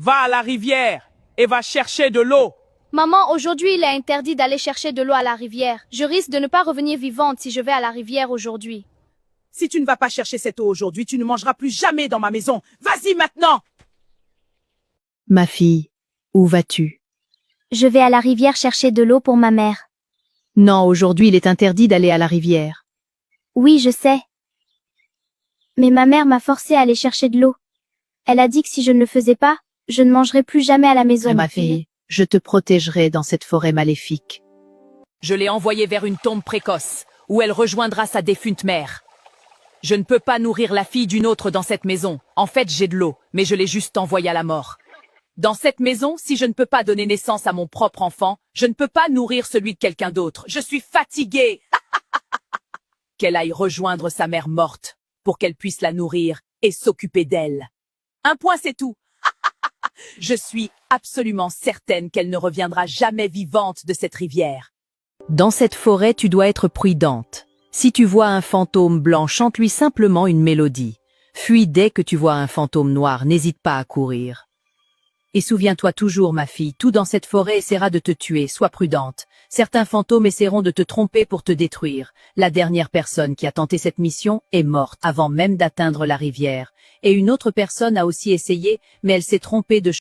Va à la rivière et va chercher de l'eau. Maman, aujourd'hui il est interdit d'aller chercher de l'eau à la rivière. Je risque de ne pas revenir vivante si je vais à la rivière aujourd'hui. Si tu ne vas pas chercher cette eau aujourd'hui, tu ne mangeras plus jamais dans ma maison. Vas-y maintenant! Ma fille, où vas-tu? Je vais à la rivière chercher de l'eau pour ma mère. Non, aujourd'hui il est interdit d'aller à la rivière. Oui, je sais. Mais ma mère m'a forcé à aller chercher de l'eau. Elle a dit que si je ne le faisais pas, je ne mangerais plus jamais à la maison. Ma fille, je te protégerai dans cette forêt maléfique. Je l'ai envoyée vers une tombe précoce, où elle rejoindra sa défunte mère. Je ne peux pas nourrir la fille d'une autre dans cette maison. En fait, j'ai de l'eau, mais je l'ai juste envoyée à la mort. Dans cette maison, si je ne peux pas donner naissance à mon propre enfant, je ne peux pas nourrir celui de quelqu'un d'autre. Je suis fatiguée. Qu'elle aille rejoindre sa mère morte, pour qu'elle puisse la nourrir et s'occuper d'elle. Un point, c'est tout. Je suis absolument certaine qu'elle ne reviendra jamais vivante de cette rivière. Dans cette forêt, tu dois être prudente. Si tu vois un fantôme blanc, chante-lui simplement une mélodie. Fuis dès que tu vois un fantôme noir, n'hésite pas à courir. Et souviens-toi toujours, ma fille, tout dans cette forêt essaiera de te tuer, sois prudente. Certains fantômes essaieront de te tromper pour te détruire. La dernière personne qui a tenté cette mission est morte avant même d'atteindre la rivière. Et une autre personne a aussi essayé, mais elle s'est trompée de